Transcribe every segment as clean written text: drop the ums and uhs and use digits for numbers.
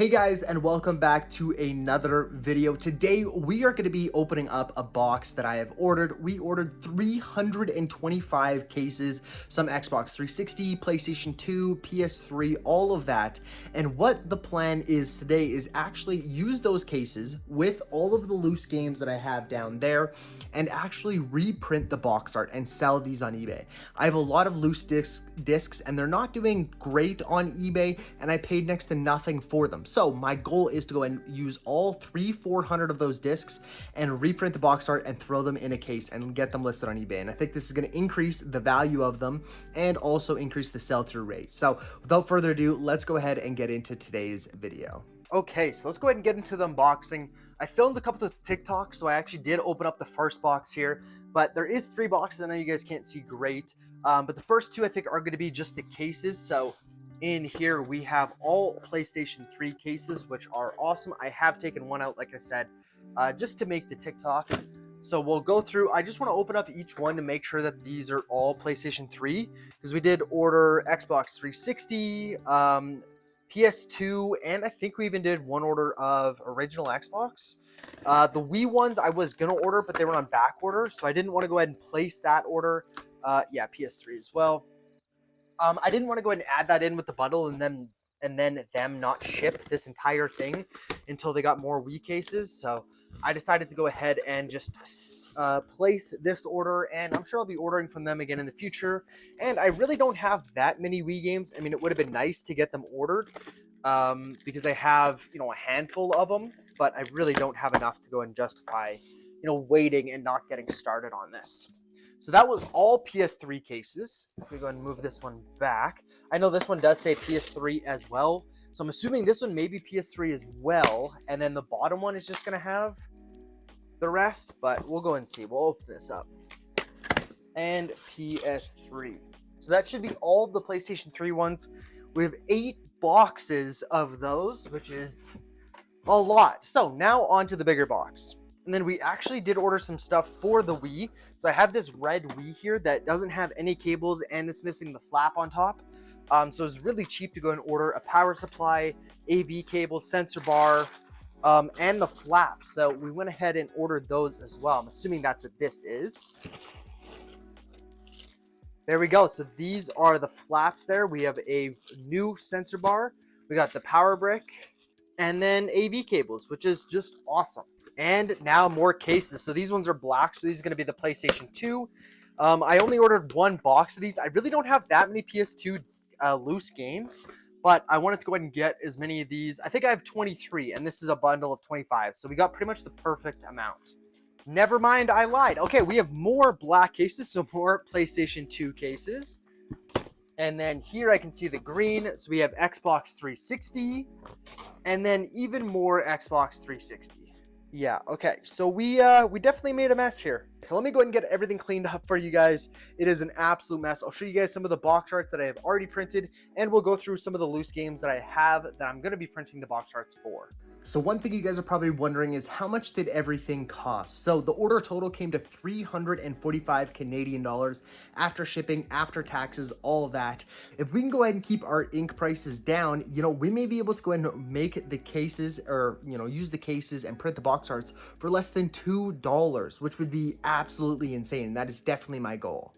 Hey guys, and welcome back to another video. Today we are going to be opening up a box that I have ordered. We ordered 325 cases, some Xbox 360, PlayStation 2, PS3, all of that. And what the plan is today is actually use those cases with all of the loose games that I have down there and actually reprint the box art and sell these on eBay. I have a lot of loose discs and they're not doing great on eBay, and I paid next to nothing for them. So my goal is to go and use all 400 of those discs and reprint the box art and throw them in a case and get them listed on eBay. And I think this is going to increase the value of them and also increase the sell-through rate. So without further ado, let's go ahead and get into today's video. Okay, so let's go ahead and get into the unboxing. I filmed a couple of TikToks, so I actually did open up the first box here, but there is 3 boxes. I know you guys can't see great, but the first 2 I think are going to be just the cases. So in here we have all PlayStation 3 cases, which are awesome. I have taken one out, like I said, just to make the TikTok. So we'll go through. I just want to open up each one to make sure that these are all PlayStation 3, because we did order Xbox 360, PS2, and I think we even did one order of original Xbox. The Wii ones I was gonna order, but they were on back order, so I didn't want to go ahead and place that order. Yeah, PS3 as well. I didn't want to go ahead and add that in with the bundle and then them not ship this entire thing until they got more Wii cases. So I decided to go ahead and just place this order, and I'm sure I'll be ordering from them again in the future. And I really don't have that many Wii games. I mean, it would have been nice to get them ordered because I have, a handful of them, but I really don't have enough to go and justify, waiting and not getting started on this. So that was all PS3 cases. If we go and move this one back, I know this one does say PS3 as well, so I'm assuming this one may be PS3 as well, and then the bottom one is just going to have the rest, but we'll go and see. We'll open this up. And PS3. So that should be all of the PlayStation 3 ones. We have 8 boxes of those, which is a lot. So now on to the bigger box. And then we actually did order some stuff for the Wii. So I have this red Wii here that doesn't have any cables and it's missing the flap on top. So it's really cheap to go and order a power supply, AV cable, sensor bar, and the flap. So we went ahead and ordered those as well. I'm assuming that's what this is. There we go. So these are the flaps there. We have a new sensor bar. We got the power brick and then AV cables, which is just awesome. And now more cases. So these ones are black. So these are going to be the PlayStation 2. I only ordered 1 box of these. I really don't have that many PS2 loose games, but I wanted to go ahead and get as many of these. I think I have 23, and this is a bundle of 25. So we got pretty much the perfect amount. Never mind, I lied. Okay, we have more black cases, so more PlayStation 2 cases. And then here I can see the green. So we have Xbox 360, and then even more Xbox 360. Yeah, okay, so we definitely made a mess here. So let me go ahead and get everything cleaned up for you guys. It is an absolute mess. I'll show you guys some of the box arts that I have already printed, and we'll go through some of the loose games that I have that I'm going to be printing the box arts for. So one thing you guys are probably wondering is how much did everything cost? So the order total came to 345 Canadian dollars after shipping, after taxes, all of that. If we can go ahead and keep our ink prices down, we may be able to go ahead and make the cases or, use the cases and print the box arts for less than $2, which would be absolutely insane. That is definitely my goal.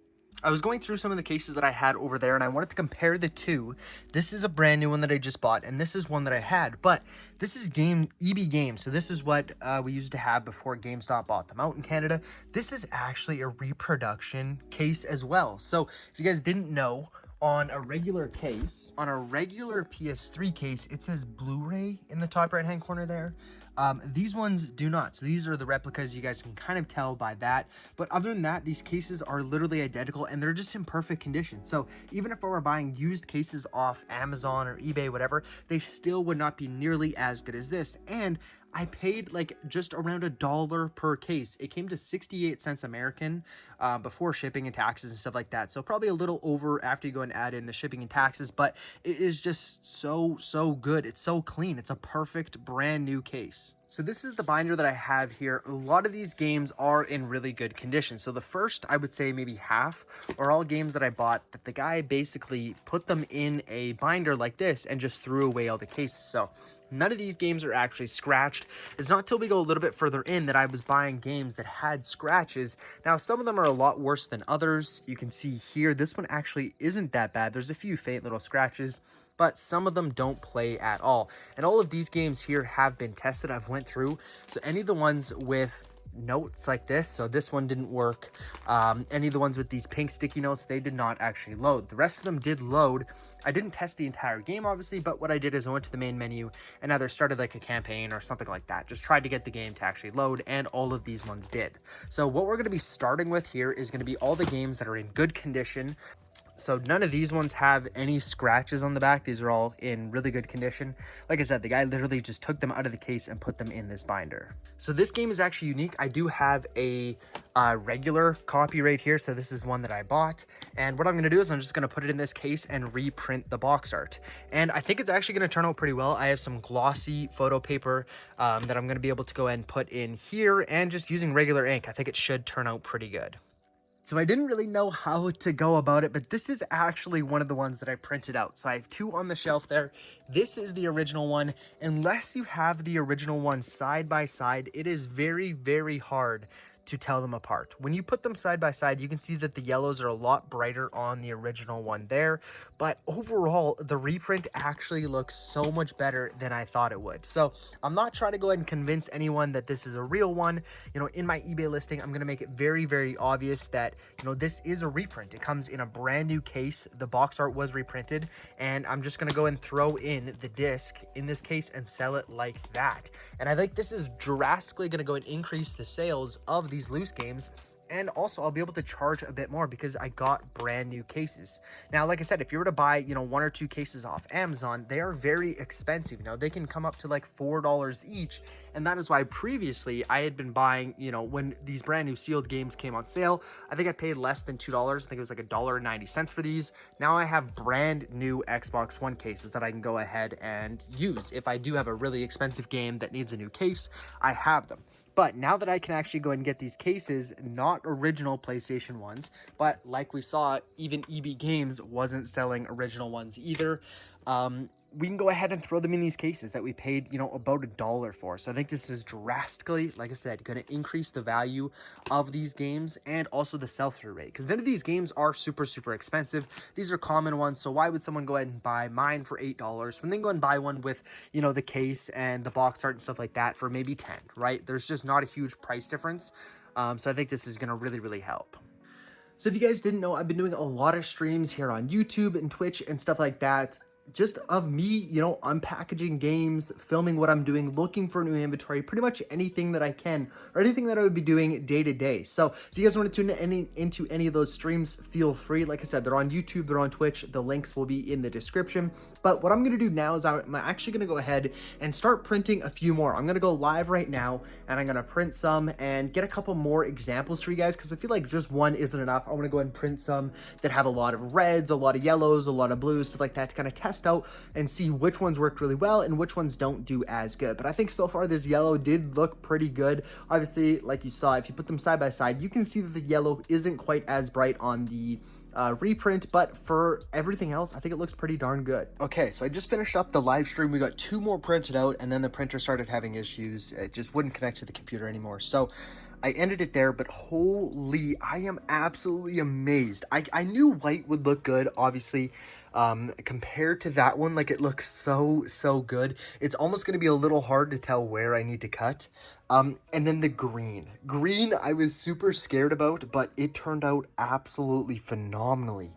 I was going through some of the cases that I had over there, and I wanted to compare the two. This is a brand new one that I just bought, and this is one that I had, but this is EB Games, so this is what we used to have before GameStop bought them out in Canada. This is actually a reproduction case as well. So if you guys didn't know, on a regular PS3 case, it says Blu-ray in the top right-hand corner there. These ones do not. So these are the replicas. You guys can kind of tell by that. But other than that, these cases are literally identical and they're just in perfect condition. So even if I were buying used cases off Amazon or eBay, whatever, they still would not be nearly as good as this. And I paid like just around $1 per case. It came to 68 cents American before shipping and taxes and stuff like that. So probably a little over after you go and add in the shipping and taxes, but it is just so good. It's so clean. It's a perfect brand new case. So this is the binder that I have here. A lot of these games are in really good condition. So the first, I would say maybe half, are all games that I bought that the guy basically put them in a binder like this and just threw away all the cases. So None of these games are actually scratched. It's not till we go a little bit further in that I was buying games that had scratches. Now, some of them are a lot worse than others. You can see here, this one actually isn't that bad. There's a few faint little scratches, but some of them don't play at all. And all of these games here have been tested. I've went through. So any of the ones with notes like this, so this one didn't work. Any of the ones with these pink sticky notes, they did not actually load. The rest of them did load. I didn't test the entire game, obviously, but what I did is I went to the main menu and either started like a campaign or something like that. Just tried to get the game to actually load, and all of these ones did. So what we're going to be starting with here is going to be all the games that are in good condition. So none of these ones have any scratches on the back. These are all in really good condition. Like I said, the guy literally just took them out of the case and put them in this binder. So this game is actually unique. I do have a regular copy right here. So this is one that I bought. And what I'm going to do is I'm just going to put it in this case and reprint the box art. And I think it's actually going to turn out pretty well. I have some glossy photo paper that I'm going to be able to go ahead and put in here, and just using regular ink, I think it should turn out pretty good. So I didn't really know how to go about it, but this is actually one of the ones that I printed out. So I have two on the shelf there. This is the original one. Unless you have the original one side by side, it is very, very hard to tell them apart. When you put them side by side, you can see that the yellows are a lot brighter on the original one there, but overall the reprint actually looks so much better than I thought it would. So I'm not trying to go ahead and convince anyone that this is a real one. You know, in my eBay listing, I'm going to make it very, very obvious that, you know, this is a reprint. It comes in a brand new case. The box art was reprinted, and I'm just going to go and throw in the disc in this case and sell it like that. And I think this is drastically going to go and increase the sales of these loose games, and also I'll be able to charge a bit more because I got brand new cases. Now, like I said, if you were to buy, you know, 1 or 2 cases off Amazon, they are very expensive. Now, they can come up to like $4 each, and that is why previously I had been buying, you know, when these brand new sealed games came on sale, I think I paid less than $2. I think it was like $1.90 for these. Now I have brand new Xbox One cases that I can go ahead and use. If I do have a really expensive game that needs a new case, I have them. But now that I can actually go and get these cases, not original PlayStation ones, but like we saw, even EB Games wasn't selling original ones either. We can go ahead and throw them in these cases that we paid, you know, about $1 for. So I think this is drastically, like I said, going to increase the value of these games and also the sell-through rate, because none of these games are super, super expensive. These are common ones. So why would someone go ahead and buy mine for $8 when they go and buy one with, you know, the case and the box art and stuff like that for maybe 10, right? There's just not a huge price difference. So I think this is going to really, really help. So if you guys didn't know, I've been doing a lot of streams here on YouTube and Twitch and stuff like that, just of me, you know, unpackaging games, filming what I'm doing, looking for new inventory, pretty much anything that I can, or anything that I would be doing day to day. So if you guys want to tune into any of those streams, feel free. Like I said, they're on YouTube, they're on Twitch. The links will be in the description. But what I'm going to do now is I'm actually going to go ahead and start printing a few more. I'm going to go live right now, and I'm going to print some and get a couple more examples for you guys, because I feel like just one isn't enough. I want to go ahead and print some that have a lot of reds, a lot of yellows, a lot of blues, stuff like that, to kind of test out and see which ones work really well and which ones don't do as good. But I think so far this yellow did look pretty good. Obviously, like you saw, if you put them side by side, you can see that the yellow isn't quite as bright on the reprint, but for everything else, I think it looks pretty darn good. Okay, so I just finished up the live stream. We got 2 more printed out, and then the printer started having issues. It just wouldn't connect to the computer anymore. So I ended it there, but holy, I am absolutely amazed. I knew white would look good, obviously. Compared to that one, like, it looks so good. It's almost going to be a little hard to tell where I need to cut. And then the green I was super scared about, but it turned out absolutely phenomenally.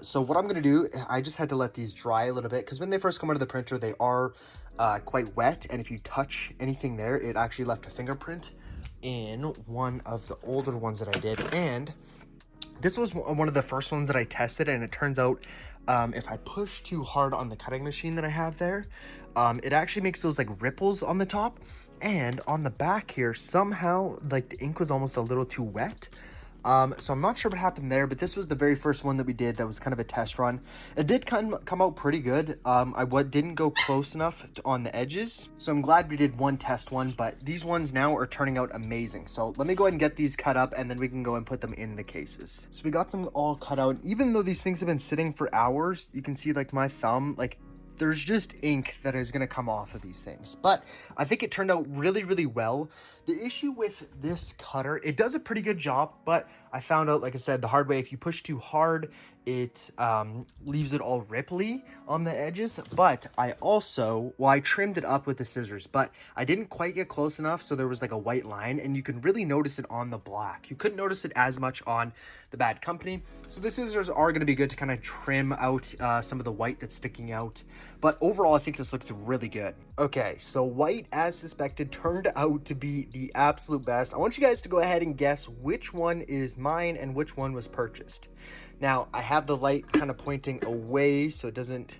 So what I'm going to do, I just had to let these dry a little bit, because when they first come out of the printer, they are quite wet, and if you touch anything there, it actually left a fingerprint in one of the older ones that I did. And this was one of the first ones that I tested, and it turns out if I push too hard on the cutting machine that I have there, it actually makes those like ripples on the top, and on the back here, somehow like the ink was almost a little too wet. So I'm not sure what happened there, but this was the very first one that we did that was kind of a test run. It did come out pretty good. I didn't go close enough on the edges, so I'm glad we did one test one, but these ones now are turning out amazing. So let me go ahead and get these cut up, and then we can go and put them in the cases. So we got them all cut out. Even though these things have been sitting for hours, you can see like my thumb, like there's just ink that is going to come off of these things. But I think it turned out really, really well. The issue with this cutter, it does a pretty good job, but I found out, like I said, the hard way, if you push too hard, it leaves it all ripply on the edges. But I trimmed it up with the scissors, but I didn't quite get close enough, so there was like a white line, and you can really notice it on the black. You couldn't notice it as much on the Bad Company. So the scissors are going to be good to kind of trim out some of the white that's sticking out. But overall, I think this looks really good. Okay, so white, as suspected, turned out to be the absolute best. I want you guys to go ahead and guess which one is mine and which one was purchased. Now, I have the light kind of pointing away so it doesn't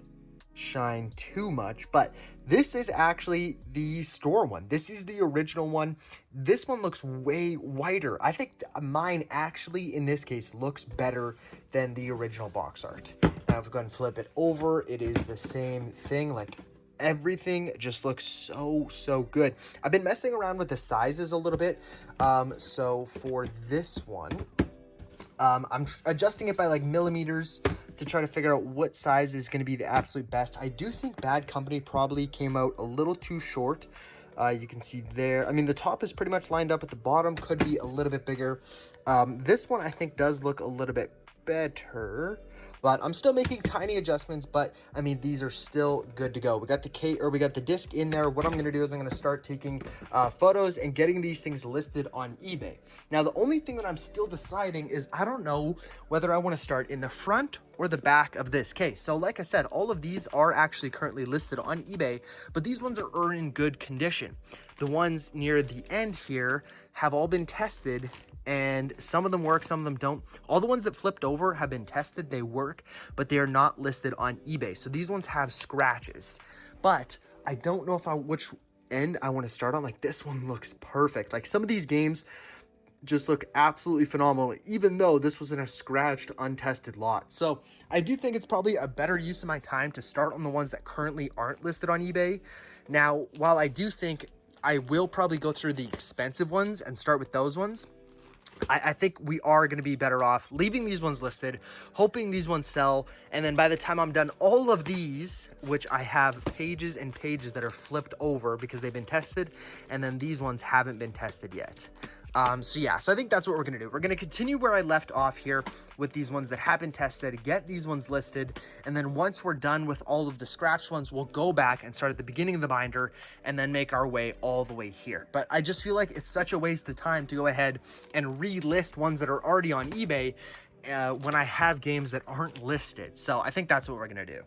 shine too much, but this is actually the store one. This is the original one. This one looks way whiter. I think mine actually, in this case, looks better than the original box art. Now, if we go and flip it over, it is the same thing. Like, everything just looks so good. I've been messing around with the sizes a little bit. So for this one, I'm adjusting it by like millimeters to try to figure out what size is going to be the absolute best. I do think Bad Company probably came out a little too short. You can see there. I mean, the top is pretty much lined up, but the bottom could be a little bit bigger. This one I think does look a little bit better, but I'm still making tiny adjustments. But I mean, these are still good to go. We got the disc in there. What I'm going to do is I'm going to start taking photos and getting these things listed on eBay. Now, the only thing that I'm still deciding is I don't know whether I want to start in the front or the back of this case. So like I said, all of these are actually currently listed on eBay, but these ones are in good condition. The ones near the end here have all been tested, and some of them work, some of them don't. All the ones that flipped over have been tested, they work, but they are not listed on eBay. So these ones have scratches, but I don't know which end I want to start on. Like, this one looks perfect. Like, some of these games just look absolutely phenomenal, even though this was in a scratched, untested lot. So I do think it's probably a better use of my time to start on the ones that currently aren't listed on eBay. Now, while I do think I will probably go through the expensive ones and start with those ones, I think we are going to be better off leaving these ones listed, hoping these ones sell, and then by the time I'm done all of these, which I have pages and pages that are flipped over because they've been tested, and then these ones haven't been tested yet. So I think that's what we're going to do. We're going to continue where I left off here with these ones that have been tested, get these ones listed, and then once we're done with all of the scratched ones, we'll go back and start at the beginning of the binder and then make our way all the way here. But I just feel like it's such a waste of time to go ahead and relist ones that are already on eBay when I have games that aren't listed. So I think that's what we're going to do.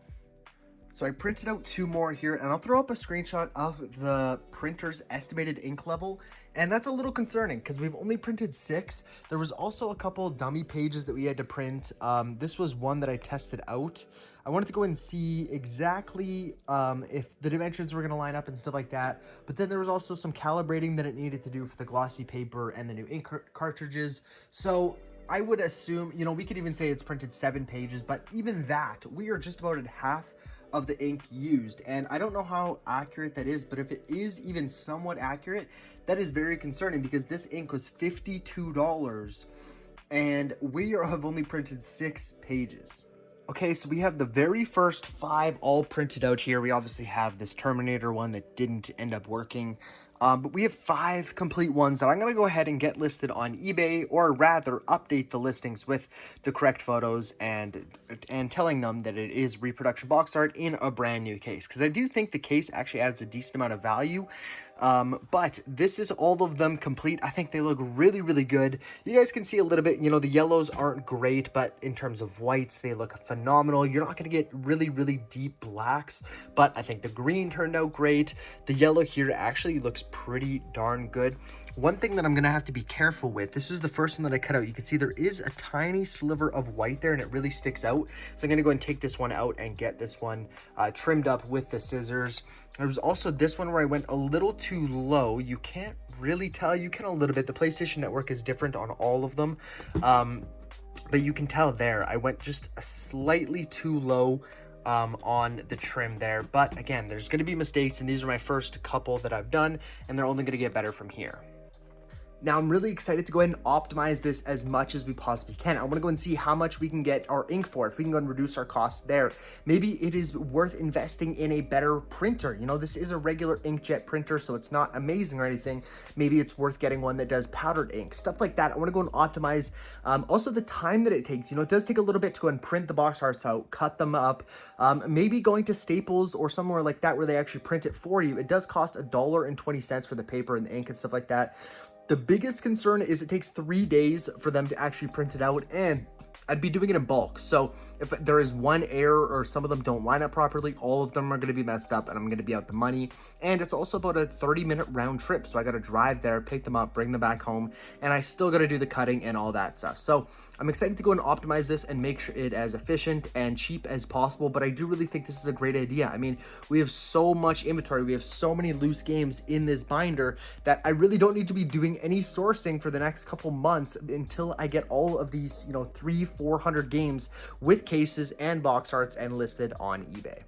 So I printed out 2 more here, and I'll throw up a screenshot of the printer's estimated ink level. And that's a little concerning because we've only printed 6. There was also a couple dummy pages that we had to print. This was one that I tested out. I wanted to go and see exactly if the dimensions were going to line up and stuff like that. But then there was also some calibrating that it needed to do for the glossy paper and the new ink cartridges. So I would assume, we could even say it's printed 7 pages, but even that, we are just about at half of the ink used. And I don't know how accurate that is, but if it is even somewhat accurate, that is very concerning because this ink was $52 and we have only printed 6 pages. Okay, so we have the very first 5 all printed out here. We obviously have this Terminator one that didn't end up working. But we have 5 complete ones that I'm going to go ahead and get listed on eBay, or rather update the listings with the correct photos and telling them that it is reproduction box art in a brand new case. Because I do think the case actually adds a decent amount of value. But this is all of them complete. I think they look really, really good. You guys can see a little bit, the yellows aren't great, but in terms of whites, they look phenomenal. You're not going to get really, really deep blacks, but I think the green turned out great. The yellow here actually looks pretty darn good. One thing that I'm going to have to be careful with, this is the first one that I cut out. You can see there is a tiny sliver of white there and it really sticks out. So I'm going to go and take this one out and get this one trimmed up with the scissors. There's also this one where I went a little too low. You can't really tell. You can a little bit. The PlayStation Network is different on all of them. But you can tell there, I went just a slightly too low on the trim there. But again, there's going to be mistakes, and these are my first couple that I've done, and they're only going to get better from here. Now I'm really excited to go ahead and optimize this as much as we possibly can. I want to go and see how much we can get our ink for, if we can go and reduce our costs there. Maybe it is worth investing in a better printer. You know, this is a regular inkjet printer, so it's not amazing or anything. Maybe it's worth getting one that does powdered ink, stuff like that. I want to go and optimize also the time that it takes. You know, it does take a little bit to go and print the box arts out, cut them up. Maybe going to Staples or somewhere like that where they actually print it for you. It does cost $1.20 for the paper and the ink and stuff like that. The biggest concern is it takes 3 days for them to actually print it out, and I'd be doing it in bulk. So if there is one error or some of them don't line up properly, all of them are going to be messed up and I'm going to be out the money. And it's also about a 30-minute round trip. So I got to drive there, pick them up, bring them back home, and I still got to do the cutting and all that stuff. So I'm excited to go and optimize this and make sure it as efficient and cheap as possible. But I do really think this is a great idea. I mean, we have so much inventory. We have so many loose games in this binder that I really don't need to be doing any sourcing for the next couple months until I get all of these, you know, 400 games with cases and box arts and listed on eBay.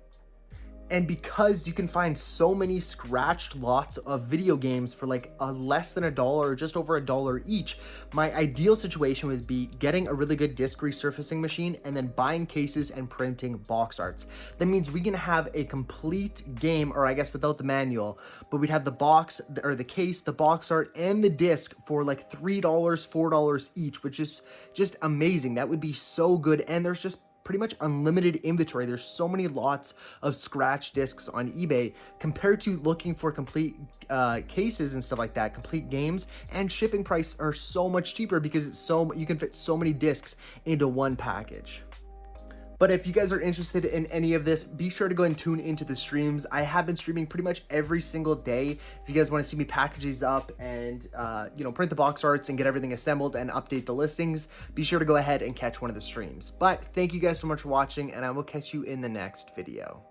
And because you can find so many scratched lots of video games for like less than $1 or just over $1 each, my ideal situation would be getting a really good disc resurfacing machine and then buying cases and printing box arts. That means we can have a complete game, or I guess without the manual, but we'd have the box or the case, the box art, and the disc for like $3, $4 each, which is just amazing. That would be so good. And there's just pretty much unlimited inventory. There's so many lots of scratch discs on eBay compared to looking for complete cases and stuff like that. Complete games and shipping price are so much cheaper because it's you can fit so many discs into one package. But if you guys are interested in any of this, be sure to go and tune into the streams. I have been streaming pretty much every single day. If you guys want to see me package these up and, you know, print the box arts and get everything assembled and update the listings, be sure to go ahead and catch one of the streams. But thank you guys so much for watching, and I will catch you in the next video.